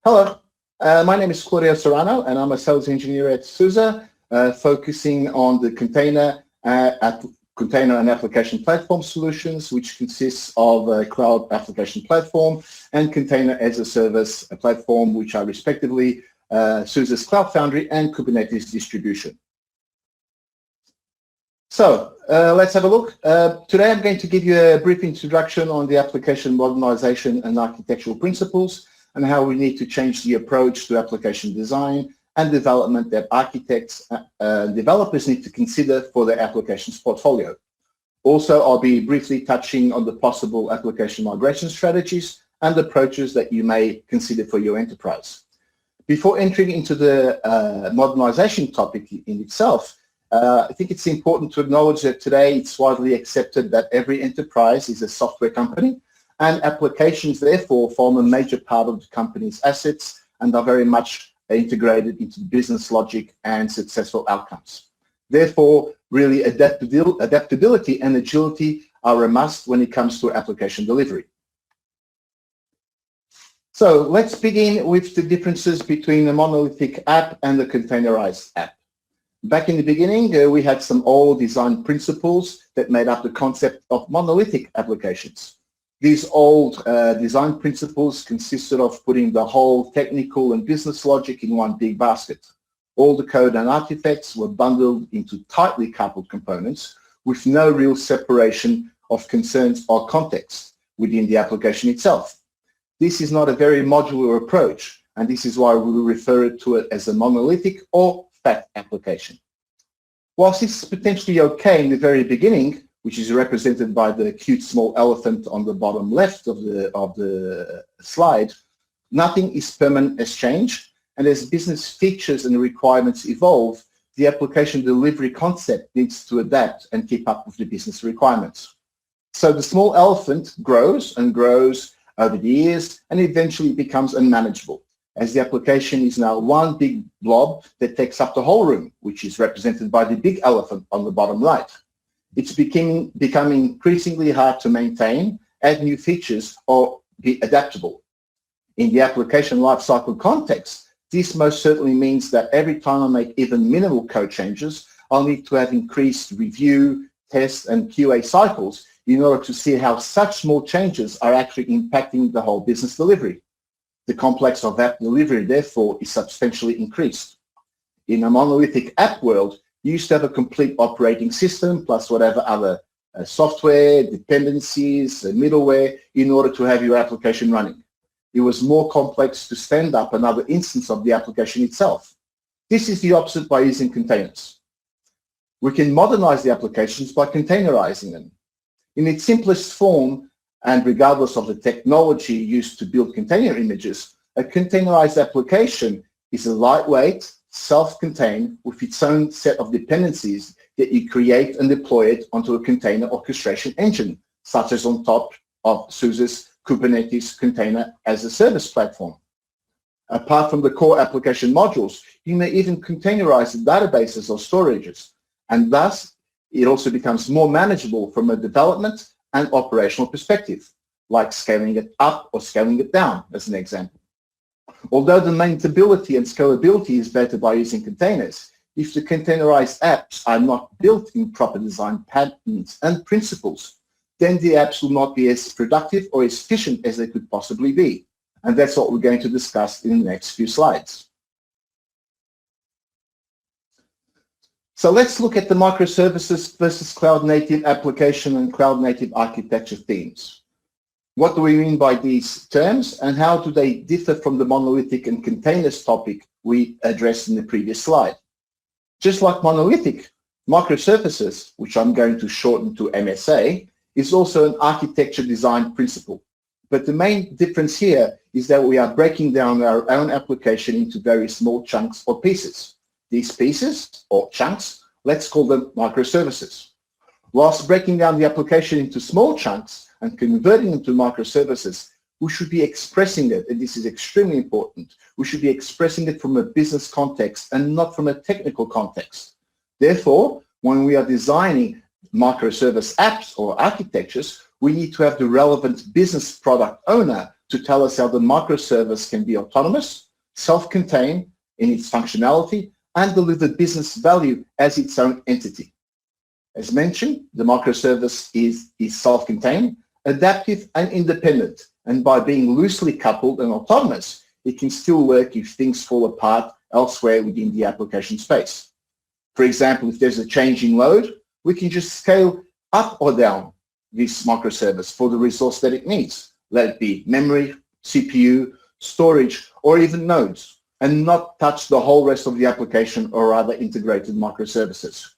Hello, my name is Claudio Serrano and I'm a sales engineer at SUSE, focusing on the container and application platform solutions, which consists of a cloud application platform and container as a service platform, which are respectively SUSE's Cloud Foundry and Kubernetes distribution. So let's have a look. Today I'm going to give you a brief introduction on the application modernization and architectural principles and how we need to change the approach to application design and development that architects and developers need to consider for their applications portfolio. Also, I'll be briefly touching on the possible application migration strategies and approaches that you may consider for your enterprise. Before entering into the modernization topic in itself, I think it's important to acknowledge that today it's widely accepted that every enterprise is a software company, and applications therefore form a major part of the company's assets and are very much integrated into business logic and successful outcomes. Therefore, really adaptability and agility are a must when it comes to application delivery. So let's begin with the differences between the monolithic app and the containerized app. Back in the beginning, we had some old design principles that made up the concept of monolithic applications. These old design principles consisted of putting the whole technical and business logic in one big basket. All the code and artifacts were bundled into tightly coupled components with no real separation of concerns or context within the application itself. This is not a very modular approach, and this is why we refer to it as a monolithic or fat application. Whilst this is potentially okay in the very beginning, which is represented by the cute small elephant on the bottom left of the slide, nothing is permanent as change, and as business features and requirements evolve, the application delivery concept needs to adapt and keep up with the business requirements. So the small elephant grows and grows over the years and eventually becomes unmanageable, as the application is now one big blob that takes up the whole room, which is represented by the big elephant on the bottom right. It's becoming increasingly hard to maintain, add new features, or be adaptable. In the application lifecycle context, this most certainly means that every time I make even minimal code changes, I'll need to have increased review, test, and QA cycles in order to see how such small changes are actually impacting the whole business delivery. The complex of app delivery, therefore, is substantially increased. In a monolithic app world, you used to have a complete operating system plus whatever other software, dependencies, middleware in order to have your application running. It was more complex to stand up another instance of the application itself. This is the opposite by using containers. We can modernize the applications by containerizing them. In its simplest form, and regardless of the technology used to build container images, a containerized application is a lightweight, self-contained with its own set of dependencies that you create and deploy it onto a container orchestration engine, such as on top of SUSE's Kubernetes container as a service platform. Apart from the core application modules, you may even containerize the databases or storages, and thus it also becomes more manageable from a development and operational perspective, like scaling it up or scaling it down, as an example. Although the maintainability and scalability is better by using containers, if the containerized apps are not built in proper design patterns and principles, then the apps will not be as productive or as efficient as they could possibly be. And that's what we're going to discuss in the next few slides. So let's look at the microservices versus cloud-native application and cloud-native architecture themes. What do we mean by these terms, and how do they differ from the monolithic and containers topic we addressed in the previous slide? Just like monolithic, microservices, which I'm going to shorten to MSA, is also an architecture design principle. But the main difference here is that we are breaking down our own application into very small chunks or pieces. These pieces, or chunks, let's call them microservices. Whilst breaking down the application into small chunks and converting them to microservices, we should be expressing it, and this is extremely important, we should be expressing it from a business context and not from a technical context. Therefore, when we are designing microservice apps or architectures, we need to have the relevant business product owner to tell us how the microservice can be autonomous, self-contained in its functionality, and deliver business value as its own entity. As mentioned, the microservice is self-contained, adaptive, and independent. And by being loosely coupled and autonomous, it can still work if things fall apart elsewhere within the application space. For example, if there's a change in load, we can just scale up or down this microservice for the resource that it needs, let it be memory, CPU, storage, or even nodes, and not touch the whole rest of the application or other integrated microservices.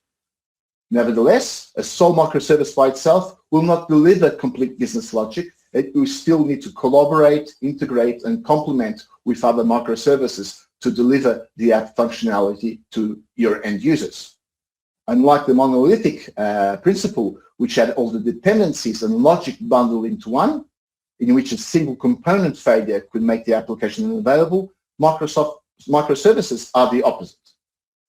Nevertheless, a sole microservice by itself will not deliver complete business logic. It will still need to collaborate, integrate, and complement with other microservices to deliver the app functionality to your end users. Unlike the monolithic principle, which had all the dependencies and logic bundled into one, in which a single component failure could make the application unavailable, microservices are the opposite.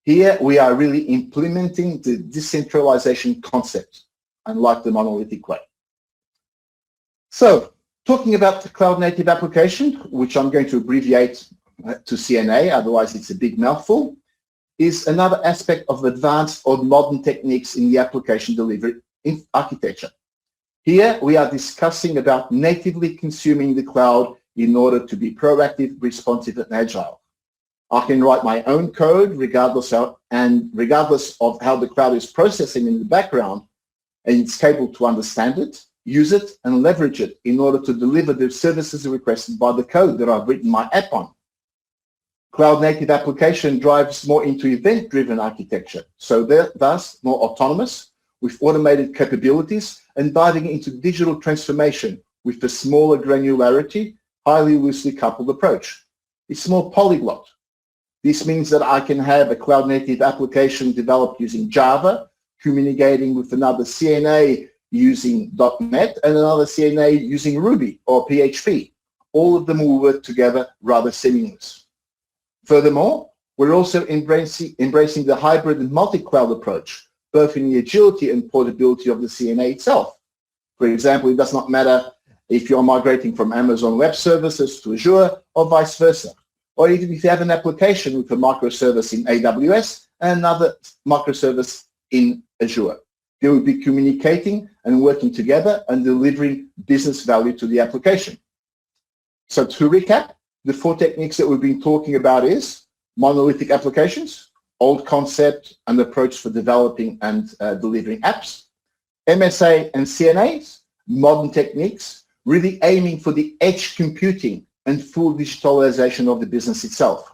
Here, we are really implementing the decentralization concept, unlike the monolithic way. So, talking about the cloud-native application, which I'm going to abbreviate to CNA, otherwise it's a big mouthful, is another aspect of advanced or modern techniques in the application delivery architecture. Here, we are discussing about natively consuming the cloud in order to be proactive, responsive, and agile. I can write my own code regardless of how the cloud is processing in the background, and it's capable to understand it, use it, and leverage it in order to deliver the services requested by the code that I've written my app on. Cloud-native application drives more into event-driven architecture, so they're thus more autonomous, with automated capabilities, and diving into digital transformation with a smaller granularity, highly loosely coupled approach. It's more polyglot. This means that I can have a cloud-native application developed using Java, communicating with another CNA using .NET, and another CNA using Ruby or PHP. All of them will work together rather seamless. Furthermore, we're also embracing the hybrid and multi-cloud approach, both in the agility and portability of the CNA itself. For example, it does not matter if you're migrating from Amazon Web Services to Azure or vice versa, or even if you have an application with a microservice in AWS and another microservice in Azure. They will be communicating and working together and delivering business value to the application. So to recap, the 4 techniques that we've been talking about is monolithic applications, old concept and approach for developing and delivering apps, MSA and CNAs, modern techniques, really aiming for the edge computing and full digitalization of the business itself,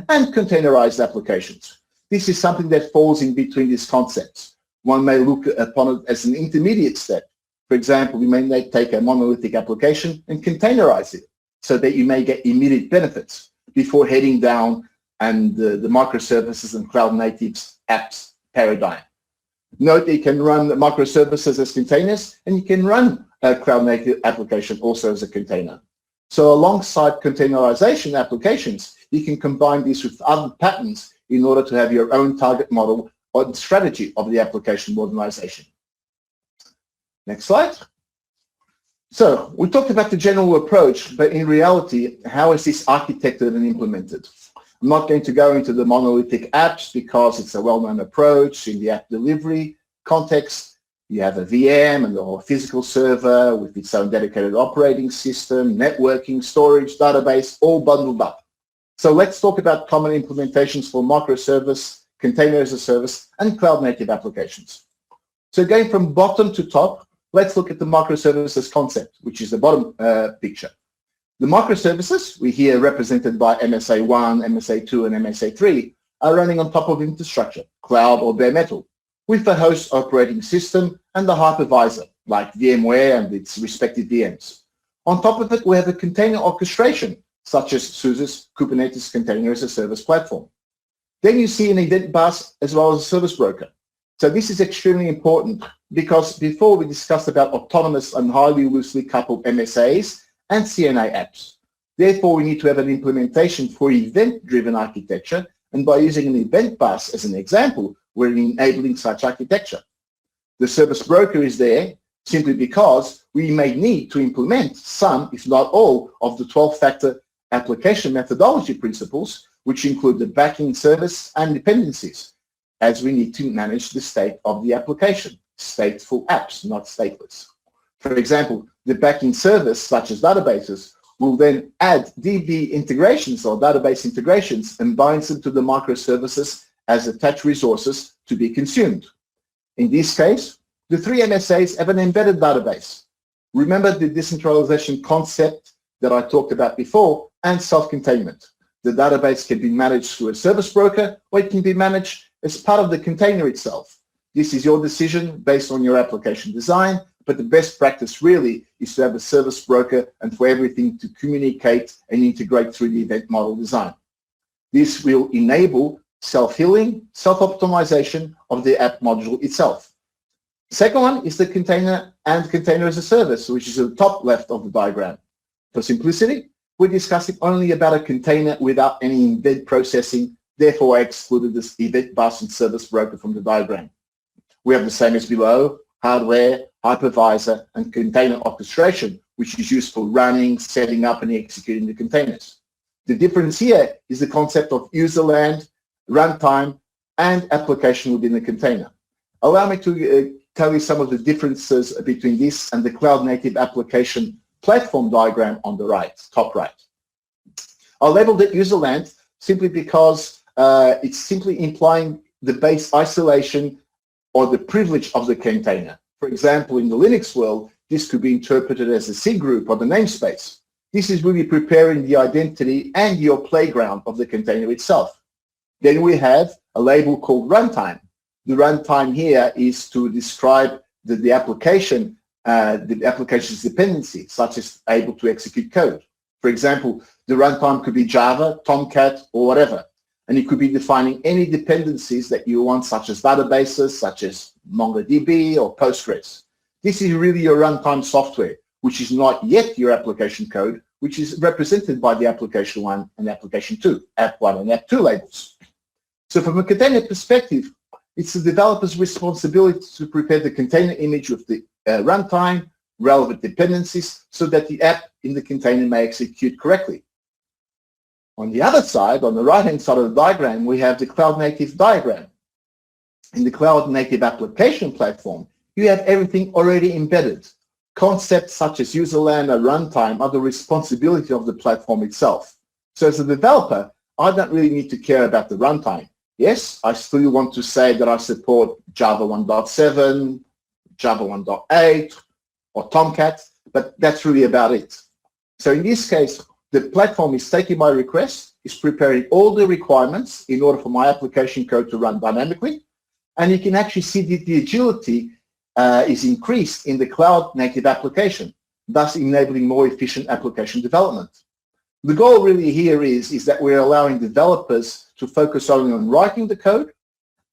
and containerized applications. This is something that falls in between these concepts. One may look upon it as an intermediate step. For example, we may take a monolithic application and containerize it so that you may get immediate benefits before heading down and the microservices and cloud natives apps paradigm. Note that you can run microservices as containers, and you can run a cloud native application also as a container. So alongside containerization applications, you can combine this with other patterns in order to have your own target model or strategy of the application modernization. Next slide. So we talked about the general approach, but in reality, how is this architected and implemented? I'm not going to go into the monolithic apps because it's a well-known approach in the app delivery context. You have a VM and a physical server with its own dedicated operating system, networking, storage, database, all bundled up. So let's talk about common implementations for microservice, container as a service, and cloud-native applications. So going from bottom to top, let's look at the microservices concept, which is the bottom picture. The microservices, we here represented by MSA1, MSA2, and MSA3, are running on top of infrastructure, cloud or bare metal, with a host operating system and the hypervisor, like VMware and its respective VMs. On top of it, we have a container orchestration, such as SUSE's Kubernetes Container as a Service platform. Then you see an event bus as well as a service broker. So this is extremely important because before we discussed about autonomous and highly loosely coupled MSAs and CNI apps. Therefore, we need to have an implementation for event-driven architecture, and by using an event bus as an example, we're enabling such architecture. The service broker is there simply because we may need to implement some, if not all, of the 12-factor application methodology principles, which include the backing service and dependencies, as we need to manage the state of the application, stateful apps, not stateless. For example, the backing service, such as databases, will then add DB integrations or database integrations and binds them to the microservices as attached resources to be consumed. In this case, the three MSAs have an embedded database. Remember the decentralization concept that I talked about before, and self-containment. The database can be managed through a service broker, or it can be managed as part of the container itself. This is your decision based on your application design, but the best practice really is to have a service broker and for everything to communicate and integrate through the event model design. This will enable self-healing, self-optimization of the app module itself. Second one is the container and container as a service, which is at the top left of the diagram. For simplicity, we're discussing only about a container without any event processing. Therefore, I excluded this event bus and service broker from the diagram. We have the same as below: hardware, hypervisor, and container orchestration, which is used for running, setting up, and executing the containers. The difference here is the concept of user land, runtime, and application within the container. Allow me to tell you some of the differences between this and the cloud-native application platform diagram on the right, top right. I labeled it user land simply because it's simply implying the base isolation or the privilege of the container. For example, in the Linux world, this could be interpreted as a C group or the namespace. This is really preparing the identity and your playground of the container itself. Then we have a label called runtime. The runtime here is to describe the application's dependency, such as able to execute code. For example, the runtime could be Java, Tomcat, or whatever. And it could be defining any dependencies that you want, such as databases, such as MongoDB or Postgres. This is really your runtime software, which is not yet your application code, which is represented by the application 1 and application 2, app 1 and app 2 labels. So from a container perspective, it's the developer's responsibility to prepare the container image with the runtime, relevant dependencies, so that the app in the container may execute correctly. On the other side, on the right-hand side of the diagram, we have the cloud-native diagram. In the cloud-native application platform, you have everything already embedded. Concepts such as user land or runtime are the responsibility of the platform itself. So as a developer, I don't really need to care about the runtime. Yes, I still want to say that I support Java 1.7, Java 1.8, or Tomcat, but that's really about it. So in this case, the platform is taking my request, is preparing all the requirements in order for my application code to run dynamically, and you can actually see that the agility is increased in the cloud-native application, thus enabling more efficient application development. The goal really here is that we're allowing developers to focus only on writing the code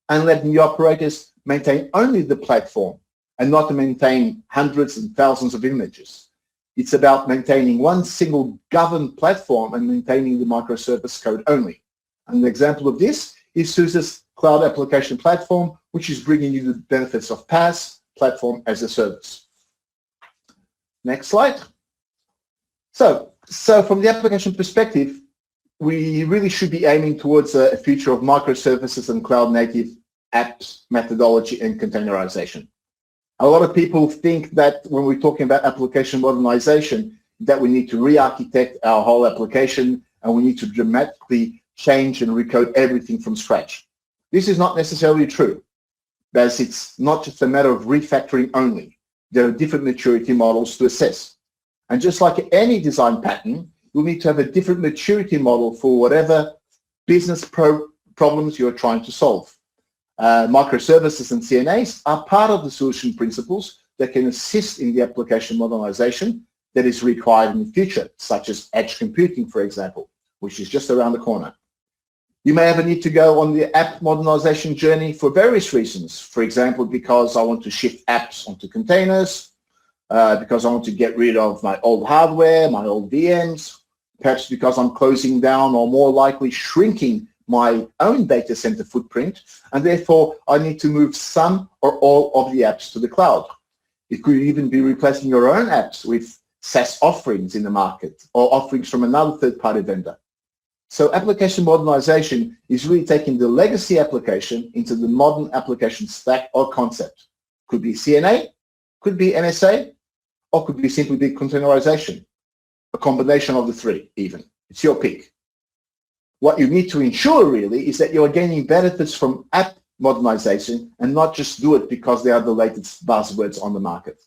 and letting the operators maintain only the platform and not to maintain hundreds and thousands of images. It's about maintaining one single governed platform and maintaining the microservice code only. An example of this is SUSE's Cloud Application Platform, which is bringing you the benefits of PaaS, Platform as a Service. Next slide. So from the application perspective, we really should be aiming towards a future of microservices and cloud-native apps, methodology, and containerization. A lot of people think that when we're talking about application modernization, that we need to re-architect our whole application and we need to dramatically change and recode everything from scratch. This is not necessarily true, as it's not just a matter of refactoring only. There are different maturity models to assess. And just like any design pattern, you'll need to have a different maturity model for whatever business problems you're trying to solve. Microservices and CNAs are part of the solution principles that can assist in the application modernization that is required in the future, such as edge computing, for example, which is just around the corner. You may have a need to go on the app modernization journey for various reasons. For example, because I want to shift apps onto containers, because I want to get rid of my old hardware, my old VMs, perhaps because I'm closing down or more likely shrinking my own data center footprint, and therefore I need to move some or all of the apps to the cloud. It could even be replacing your own apps with SaaS offerings in the market or offerings from another third-party vendor. So application modernization is really taking the legacy application into the modern application stack or concept. Could be CNA, could be MSA, or could be simply be containerization. A combination of the three even. It's your pick. What you need to ensure really is that you are gaining benefits from app modernization and not just do it because they are the latest buzzwords on the market.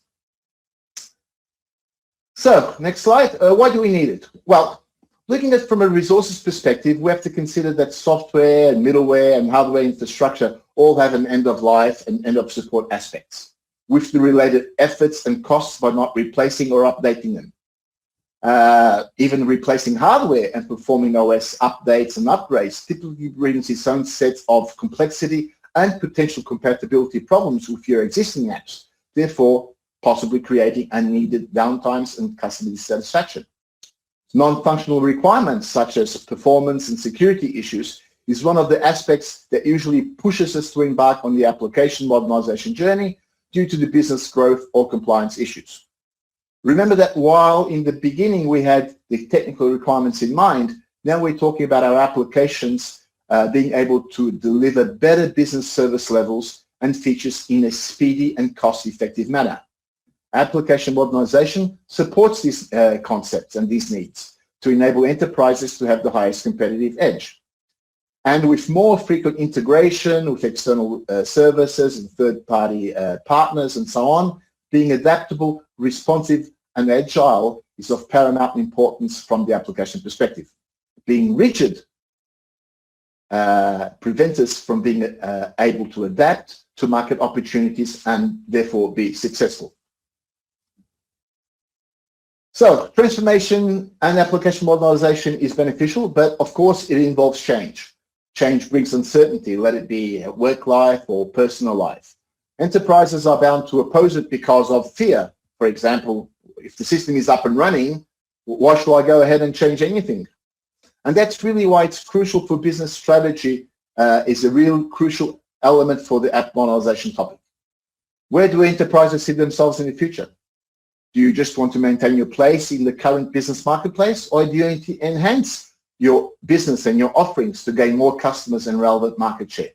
So next slide. Why do we need it? Well, looking at it from a resources perspective, we have to consider that software and middleware and hardware infrastructure all have an end of life and end of support aspects, with the related efforts and costs by not replacing or updating them. Even replacing hardware and performing OS updates and upgrades typically brings its own set of complexity and potential compatibility problems with your existing apps, therefore possibly creating unneeded downtimes and customer dissatisfaction. Non-functional requirements such as performance and security issues is one of the aspects that usually pushes us to embark on the application modernization journey due to the business growth or compliance issues. Remember that while in the beginning we had the technical requirements in mind, now we're talking about our applications being able to deliver better business service levels and features in a speedy and cost-effective manner. Application modernization supports these concepts and these needs to enable enterprises to have the highest competitive edge. And with more frequent integration with external services and third-party partners and so on, being adaptable, responsive, and agile is of paramount importance from the application perspective. Being rigid prevents us from being able to adapt to market opportunities and therefore be successful. So transformation and application modernization is beneficial, but of course it involves change. Change brings uncertainty, let it be work life or personal life. Enterprises are bound to oppose it because of fear. For example, if the system is up and running, why should I go ahead and change anything? And that's really why it's crucial for business strategy, is a real crucial element for the app modernization topic. Where do enterprises see themselves in the future? Do you just want to maintain your place in the current business marketplace, or do you enhance your business and your offerings to gain more customers and relevant market share?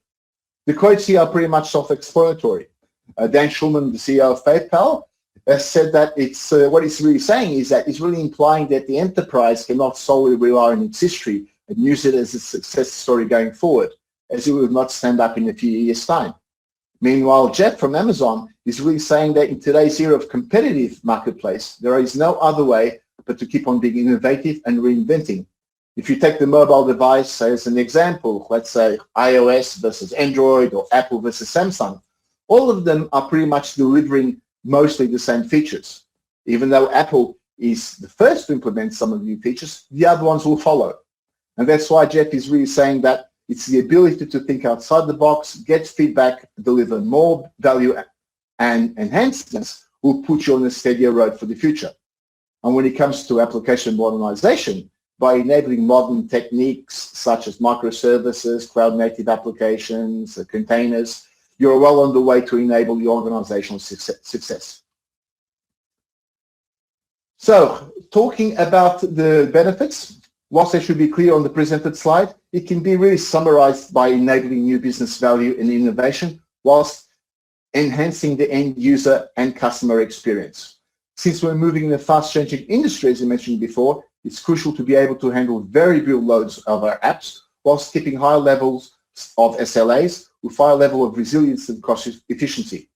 The quotes here are pretty much self-explanatory. Dan Schulman, the CEO of PayPal, said that it's what he's really saying is that he's really implying that the enterprise cannot solely rely on its history and use it as a success story going forward, as it will not stand up in a few years' time. Meanwhile, Jeff from Amazon is really saying that in today's era of competitive marketplace, there is no other way but to keep on being innovative and reinventing. If you take the mobile device as an example, let's say iOS versus Android or Apple versus Samsung, all of them are pretty much delivering mostly the same features. Even though Apple is the first to implement some of the new features, the other ones will follow. And that's why Jeff is really saying that it's the ability to think outside the box, get feedback, deliver more value and enhancements will put you on a steadier road for the future. And when it comes to application modernization, by enabling modern techniques such as microservices, cloud-native applications, containers, you're well on the way to enable the organizational success. So, talking about the benefits, whilst they should be clear on the presented slide, it can be really summarized by enabling new business value and innovation whilst enhancing the end user and customer experience. Since we're moving in a fast-changing industry, as I mentioned before, it's crucial to be able to handle variable loads of our apps whilst keeping high levels of SLAs with high level of resilience and cost efficiency.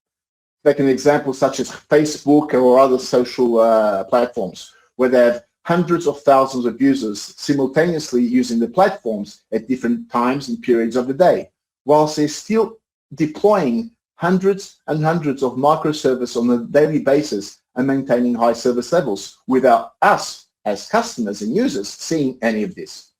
Take an example such as Facebook or other social platforms, where they have hundreds of thousands of users simultaneously using the platforms at different times and periods of the day, whilst they're still deploying hundreds and hundreds of microservices on a daily basis and maintaining high service levels without us as customers and users seeing any of this.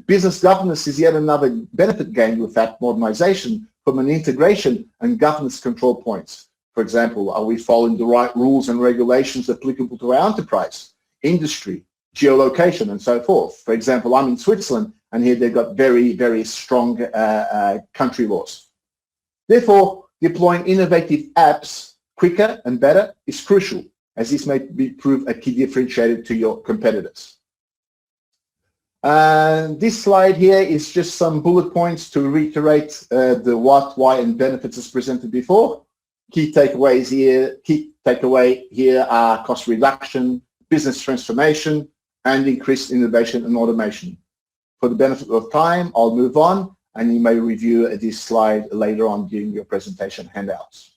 Business governance is yet another benefit gained with app modernization from an integration and governance control points. For example, are we following the right rules and regulations applicable to our enterprise, industry, geolocation, and so forth? For example, I'm in Switzerland, and here they've got very, very strong country laws. Therefore, deploying innovative apps quicker and better is crucial, as this may prove a key differentiator to your competitors. This slide here is just some bullet points to reiterate the what, why, and benefits as presented before. Key takeaway here are cost reduction, business transformation, and increased innovation and automation. For the benefit of time, I'll move on, and you may review this slide later on during your presentation handouts.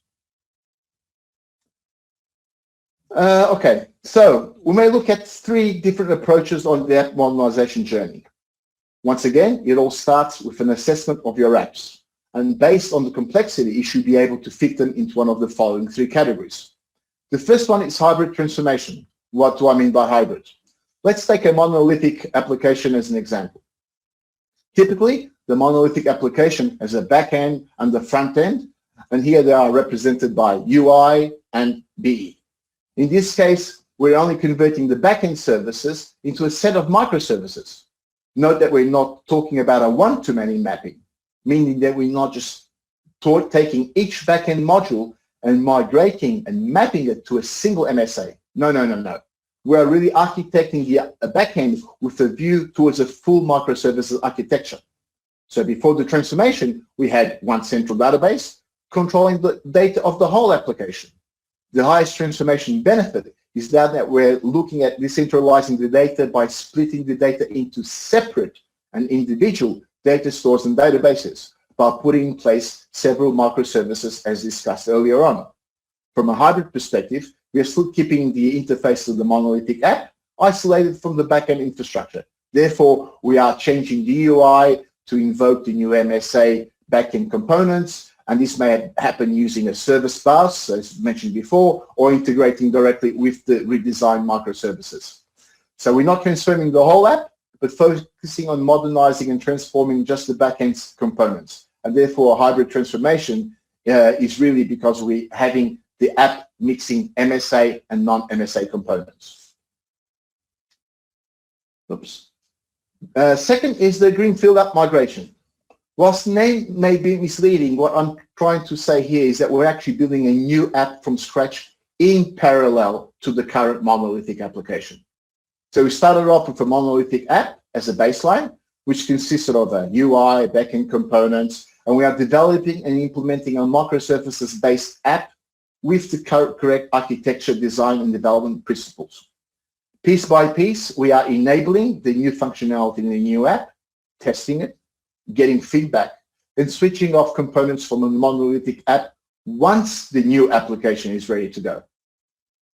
Okay, so we may look at 3 different approaches on the app modernization journey. Once again, it all starts with an assessment of your apps. And based on the complexity, you should be able to fit them into one of the following 3 categories. The first one is hybrid transformation. What do I mean by hybrid? Let's take a monolithic application as an example. Typically, the monolithic application has a back end and the front end, and here they are represented by UI and BE. In this case, we're only converting the backend services into a set of microservices. Note that we're not talking about a one-to-many mapping, meaning that we're not just taking each backend module and migrating and mapping it to a single MSA. No. We are really architecting the backend with a view towards a full microservices architecture. So before the transformation, we had one central database controlling the data of the whole application. The highest transformation benefit is that we're looking at decentralizing the data by splitting the data into separate and individual data stores and databases by putting in place several microservices as discussed earlier on. From a hybrid perspective, we are still keeping the interface of the monolithic app isolated from the backend infrastructure. Therefore, we are changing the UI to invoke the new MSA backend components, and this may happen using a service bus, as mentioned before, or integrating directly with the redesigned microservices. So we're not transforming the whole app, but focusing on modernizing and transforming just the backend components. And therefore, a hybrid transformation is really because we're having the app mixing MSA and non-MSA components. Oops. Second is the Greenfield App Migration. Whilst the name may be misleading, what I'm trying to say here is that we're actually building a new app from scratch in parallel to the current monolithic application. So we started off with a monolithic app as a baseline, which consisted of a UI, backend components, and we are developing and implementing a microservices-based app with the correct architecture, design, and development principles. Piece by piece, we are enabling the new functionality in the new app, testing it, getting feedback, and switching off components from a monolithic app once the new application is ready to go.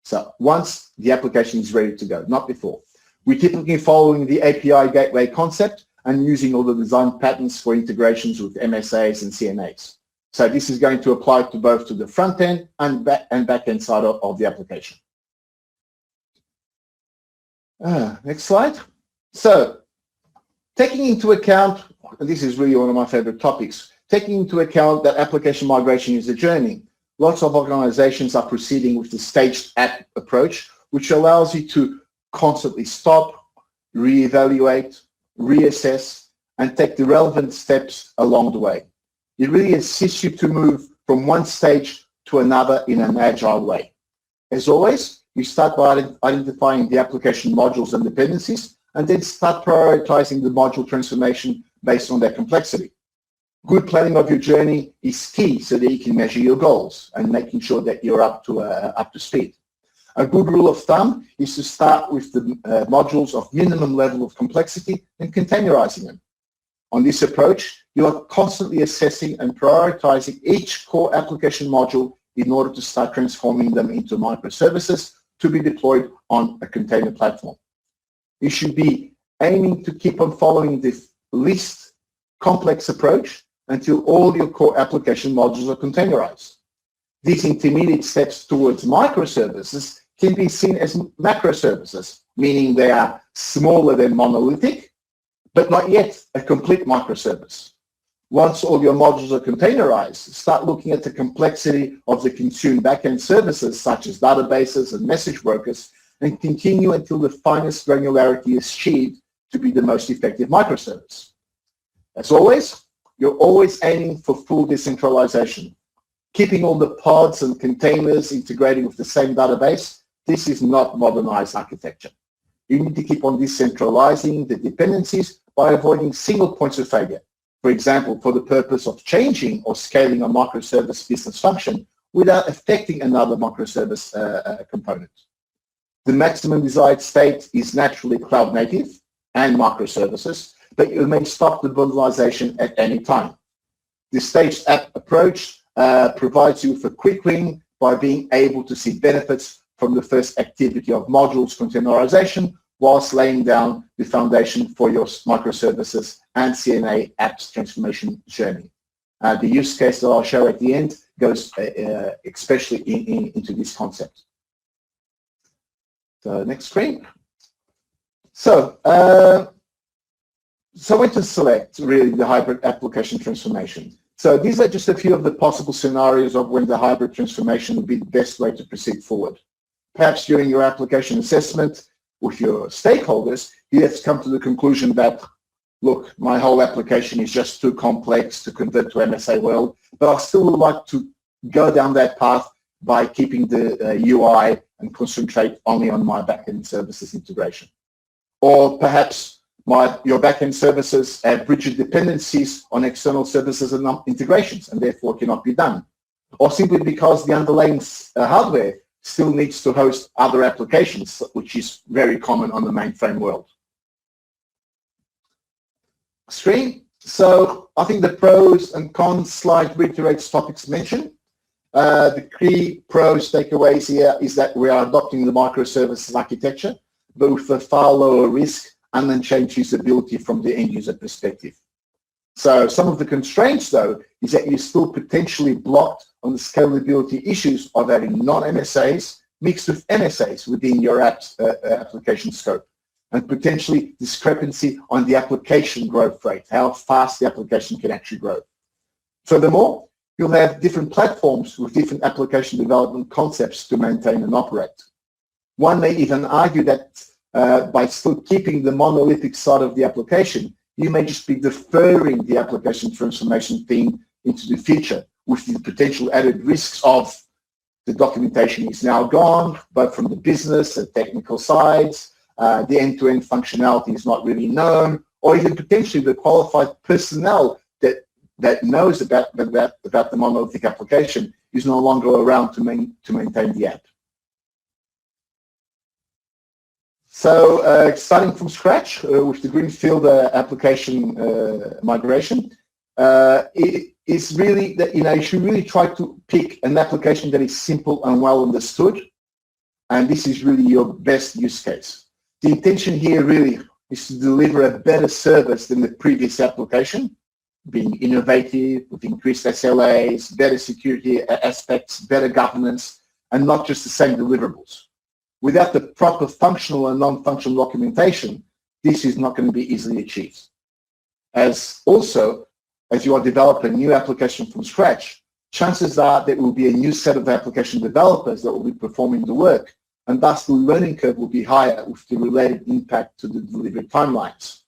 So once the application is ready to go, not before. We're typically following the API gateway concept and using all the design patterns for integrations with MSAs and CNAs. So this is going to apply to both to the front end and back end side of the application. Next slide. So taking into account, and this is really one of my favorite topics, taking into account that application migration is a journey, lots of organizations are proceeding with the staged app approach, which allows you to constantly stop, reevaluate, reassess, and take the relevant steps along the way. It really assists you to move from one stage to another in an agile way. As always, you start by identifying the application modules and dependencies, and then start prioritizing the module transformation based on their complexity. Good planning of your journey is key so that you can measure your goals and making sure that you're up to speed. A good rule of thumb is to start with the modules of minimum level of complexity and containerizing them. On this approach, you are constantly assessing and prioritizing each core application module in order to start transforming them into microservices to be deployed on a container platform. You should be aiming to keep on following the least complex approach until all your core application modules are containerized. These intermediate steps towards microservices can be seen as macroservices, meaning they are smaller than monolithic, but not yet a complete microservice. Once all your modules are containerized, start looking at the complexity of the consumed backend services such as databases and message brokers, and continue until the finest granularity is achieved to be the most effective microservice. As always, you're always aiming for full decentralization. keeping all the pods and containers integrating with the same database, this is not modernized architecture. You need to keep on decentralizing the dependencies by avoiding single points of failure. For example, for the purpose of changing or scaling a microservice business function without affecting another microservice component. The maximum desired state is naturally cloud native and microservices, but you may stop the modernization at any time. The staged app approach provides you with a quick win by being able to see benefits from the first activity of modules containerization whilst laying down the foundation for your microservices and CNA apps transformation journey. The use case that I'll show at the end goes especially into this concept. So next screen. So when to select really the hybrid application transformation. So these are just a few of the possible scenarios of when the hybrid transformation would be the best way to proceed forward. Perhaps during your application assessment with your stakeholders, you have to come to the conclusion that, look, my whole application is just too complex to convert to MSA world, but I still would like to go down that path by keeping the UI and concentrate only on my backend services integration. Or perhaps your backend services have rigid dependencies on external services and integrations and therefore cannot be done. Or simply because the underlying hardware still needs to host other applications, which is very common on the mainframe world. Screen. So I think the pros and cons slide reiterates topics mentioned. The key pros takeaways here is that we are adopting the microservices architecture, but with a far lower risk and unchanged usability from the end user perspective. So some of the constraints, though, is that you're still potentially blocked on the scalability issues of having non-MSAs mixed with MSAs within your app's application scope, and potentially discrepancy on the application growth rate, how fast the application can actually grow. Furthermore, you'll have different platforms with different application development concepts to maintain and operate. One may even argue that by still keeping the monolithic side of the application, you may just be deferring the application transformation theme into the future with the potential added risks of the documentation is now gone, but from the business and technical sides, the end-to-end functionality is not really known, or even potentially the qualified personnel that knows about the monolithic application is no longer around to maintain the app. So starting from scratch with the Greenfield application migration, it is really that you should really try to pick an application that is simple and well understood, and this is really your best use case. The intention here really is to deliver a better service than the previous application, being innovative with increased SLAs, better security aspects, better governance, and not just the same deliverables. Without the proper functional and non-functional documentation, this is not going to be easily achieved. As you are developing a new application from scratch, chances are there will be a new set of application developers that will be performing the work, and thus the learning curve will be higher with the related impact to the delivery timelines.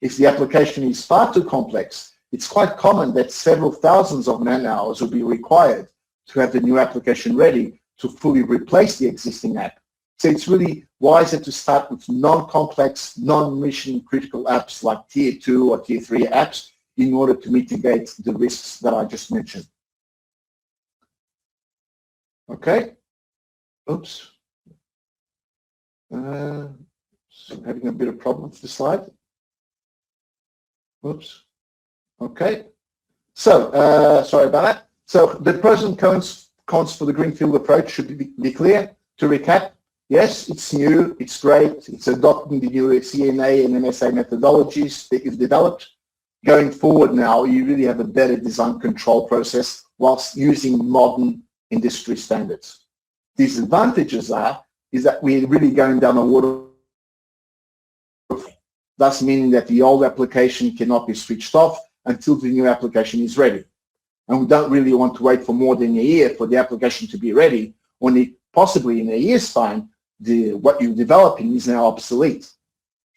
If the application is far too complex, it's quite common that several thousands of man-hours will be required to have the new application ready to fully replace the existing app. So it's really wiser to start with non-complex, non-mission critical apps like Tier 2 or Tier 3 apps in order to mitigate the risks that I just mentioned. Okay. Oops. Having a bit of problem with the slide. Oops. Okay. So, sorry about that. So the pros and cons for the Greenfield approach should be clear. To recap, yes, it's new, it's great, it's adopting the new CNA and MSA methodologies that you've developed. Going forward now, you really have a better design control process whilst using modern industry standards. Disadvantages is that we're really going down a water, thus meaning that the old application cannot be switched off until the new application is ready. And we don't really want to wait for more than a year for the application to be ready, when possibly in a year's time, what you're developing is now obsolete.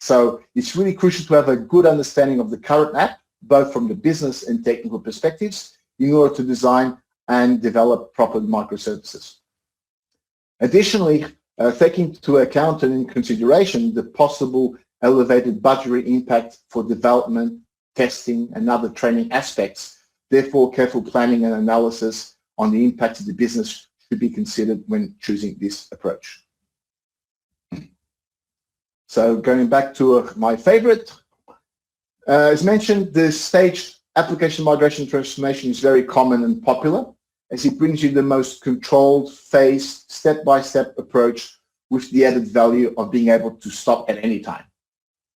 So it's really crucial to have a good understanding of the current app, both from the business and technical perspectives, in order to design and develop proper microservices. Additionally, taking into account and in consideration the possible elevated budgetary impact for development, testing, and other training aspects, therefore careful planning and analysis on the impact of the business should be considered when choosing this approach. So going back to my favorite, as mentioned, the staged application migration transformation is very common and popular, as it brings you the most controlled, phased, step-by-step approach with the added value of being able to stop at any time.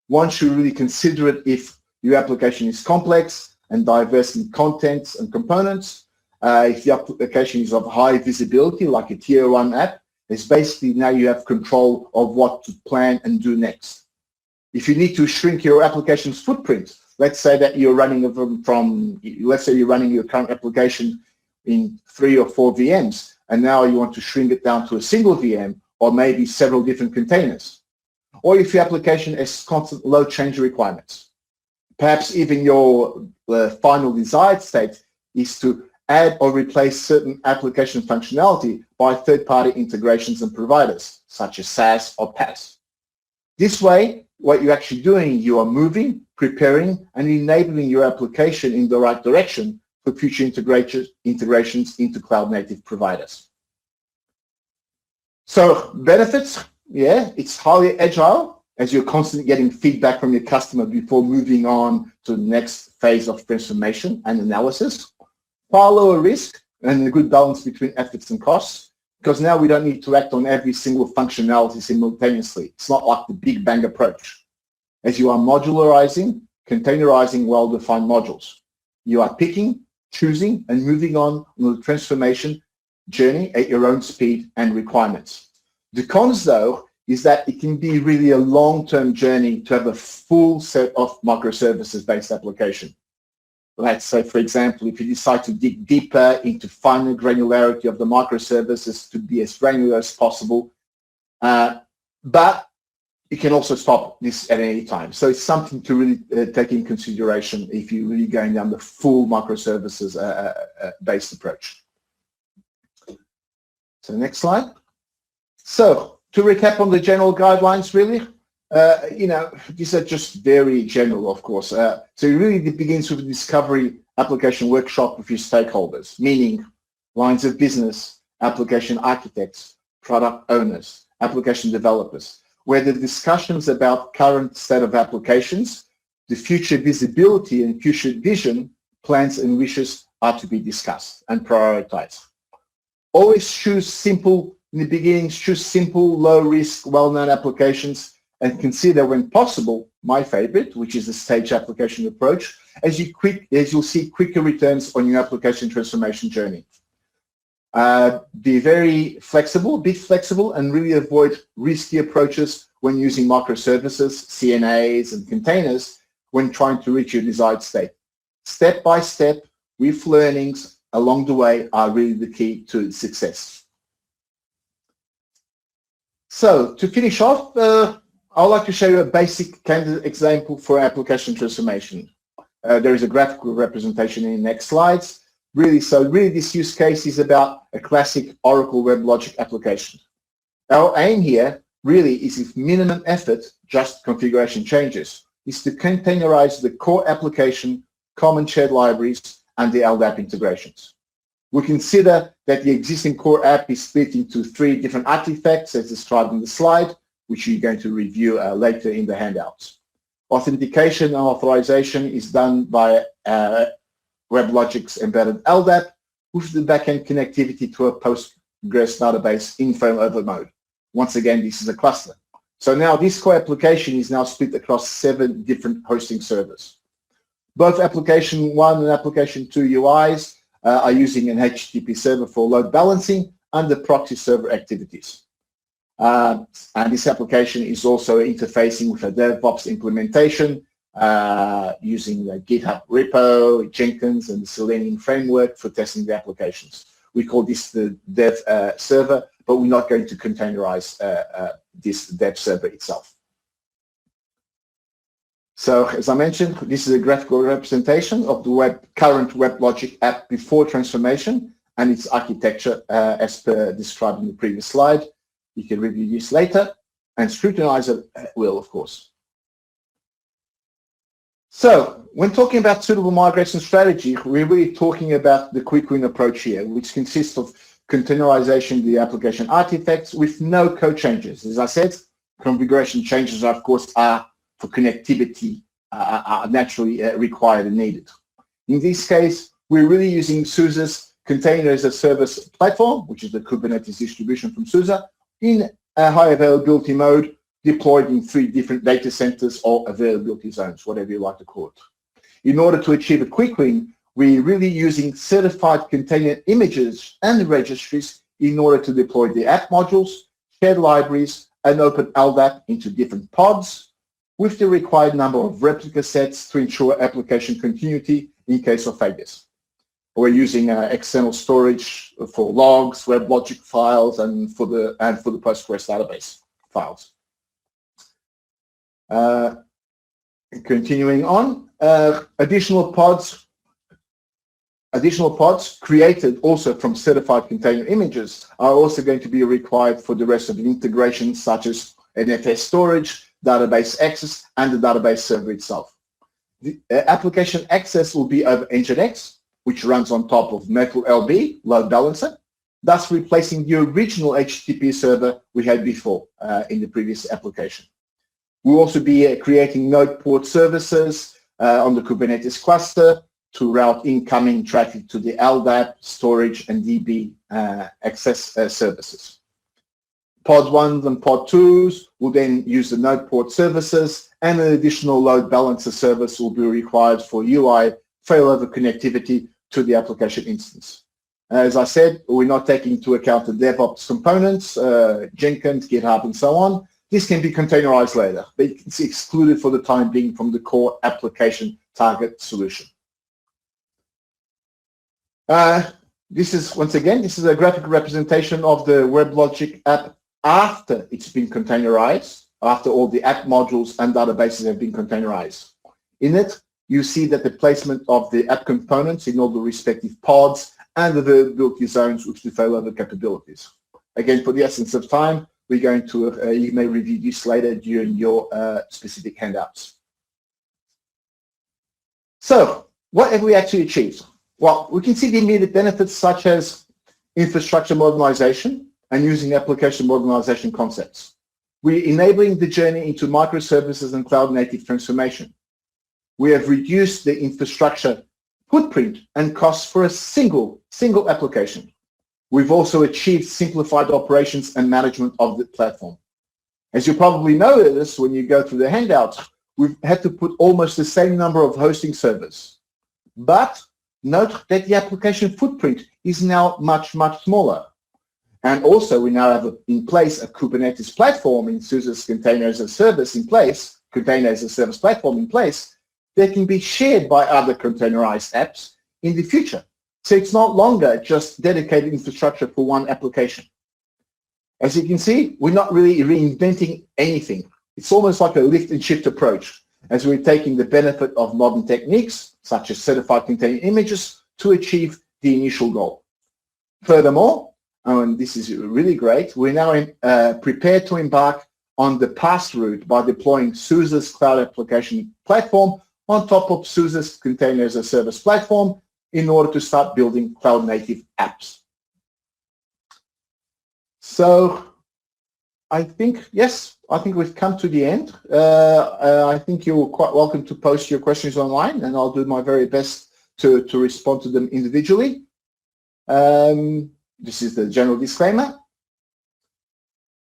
One should really consider it if your application is complex and diverse in contents and components. If the application is of high visibility, like a tier 1 app, it's basically now you have control of what to plan and do next. If you need to shrink your application's footprint, let's say that you're running let's say you're running your current application in 3 or 4 VMs, and now you want to shrink it down to a single VM or maybe several different containers. Or if your application has constant low change requirements. Perhaps even your final desired state is to add or replace certain application functionality by third-party integrations and providers, such as SaaS or PaaS. This way, what you're actually doing, you are moving, preparing, and enabling your application in the right direction for future integrations into cloud-native providers. So benefits, yeah, it's highly agile, as you're constantly getting feedback from your customer before moving on to the next phase of transformation and analysis. Far lower risk and a good balance between efforts and costs, because now we don't need to act on every single functionality simultaneously. It's not like the big bang approach. As you are modularizing, containerizing well-defined modules, you are picking, choosing, and moving on the transformation journey at your own speed and requirements. The cons, though, is that it can be really a long-term journey to have a full set of microservices-based application. Let's say, for example, if you decide to dig deeper into finer granularity of the microservices to be as granular as possible, but you can also stop this at any time. So it's something to really take in consideration if you're really going down the full microservices based approach. So next slide. So to recap on the general guidelines, really, these are just very general, of course. So it really begins with a discovery application workshop with your stakeholders, meaning lines of business, application architects, product owners, application developers, where the discussions about current state of applications, the future visibility and future vision, plans and wishes are to be discussed and prioritized. Always choose simple, in the beginning, choose simple, low-risk, well-known applications, and consider, when possible, my favorite, which is the stage application approach, as you'll see quicker returns on your application transformation journey. Be very flexible, be flexible, and really avoid risky approaches when using microservices, CNAs, and containers when trying to reach your desired state. Step by step, with learnings along the way are really the key to success. So to finish off, I'd like to show you a basic candidate example for application transformation. There is a graphical representation in the next slides. Really, this use case is about a classic Oracle WebLogic application. Our aim here really is, with minimum effort, just configuration changes, is to containerize the core application, common shared libraries, and the LDAP integrations. We consider that the existing core app is split into 3 different artifacts as described in the slide, which you're going to review later in the handouts. Authentication and authorization is done by WebLogic's embedded LDAP with the backend connectivity to a Postgres database in failover mode. Once again, this is a cluster. So now this core application is now split across 7 different hosting servers. Both application 1 and application 2 UIs are using an HTTP server for load balancing and the proxy server activities. And this application is also interfacing with a DevOps implementation using the GitHub repo, Jenkins, and the Selenium framework for testing the applications. We call this the dev server, but we're not going to containerize this dev server itself. So as I mentioned, this is a graphical representation of the current WebLogic app before transformation and its architecture as per described in the previous slide. You can review this later and scrutinize it at will, of course. So when talking about suitable migration strategy, we're really talking about the quick win approach here, which consists of containerization of the application artifacts with no code changes. As I said, configuration changes, of course, are for connectivity, are naturally required and needed. In this case, we're really using SUSE's Container as a Service platform, which is the Kubernetes distribution from SUSE, in a high availability mode, deployed in 3 different data centers or availability zones, whatever you like to call it. In order to achieve a quick win, we're really using certified container images and registries in order to deploy the app modules, shared libraries, and open LDAP into different pods with the required number of replica sets to ensure application continuity in case of failures. We're using external storage for logs, WebLogic files, and for the Postgres database files. Continuing on, additional pods created also from certified container images are also going to be required for the rest of the integrations, such as NFS storage, database access, and the database server itself. The application access will be over Nginx, which runs on top of MetalLB load balancer, thus replacing the original HTTP server we had before in the previous application. We'll also be creating node port services on the Kubernetes cluster to route incoming traffic to the LDAP, storage, and DB access services. Pod 1s and Pod 2s will then use the node port services, and an additional load balancer service will be required for UI failover connectivity to the application instance. As I said, we're not taking into account the DevOps components, Jenkins, GitHub, and so on. This can be containerized later, but it's excluded for the time being from the core application target solution. This is a graphic representation of the WebLogic app after it's been containerized, after all the app modules and databases have been containerized. In it, you see that the placement of the app components in all the respective pods and the availability zones with the failover capabilities. Again, for the essence of time, we're going to, you may review this later during your specific handouts. So, what have we actually achieved? Well, we can see the immediate benefits such as infrastructure modernization and using application modernization concepts. We're enabling the journey into microservices and cloud-native transformation. We have reduced the infrastructure footprint and costs for a single application. We've also achieved simplified operations and management of the platform. As you probably noticed when you go through the handouts, we've had to put almost the same number of hosting servers. But note that the application footprint is now much smaller. And also we now have in place a Kubernetes platform in SUSE's Container as a Service in place, Container as a Service platform in place, that can be shared by other containerized apps in the future. So it's not longer just dedicated infrastructure for one application. As you can see, we're not really reinventing anything. It's almost like a lift and shift approach, as we're taking the benefit of modern techniques, such as certified container images, to achieve the initial goal. Furthermore, and this is really great, we're now prepared to embark on the past route by deploying SUSE's cloud application platform on top of SUSE's Container as a Service platform in order to start building cloud-native apps. So I think, yes, I think we've come to the end. I think you're quite welcome to post your questions online, and I'll do my very best to respond to them individually. This is the general disclaimer.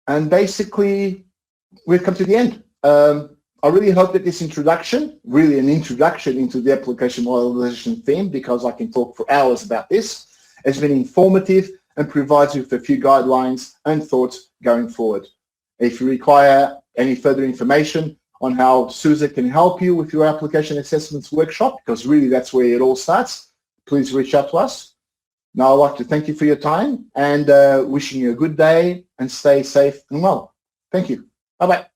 And basically, we've come to the end. I really hope that this introduction, really an introduction into the application modernization theme, because I can talk for hours about this, has been informative and provides you with a few guidelines and thoughts going forward. If you require any further information on how SUSE can help you with your application assessments workshop, because really that's where it all starts, please reach out to us. Now I'd like to thank you for your time and wishing you a good day and stay safe and well. Thank you. Bye-bye.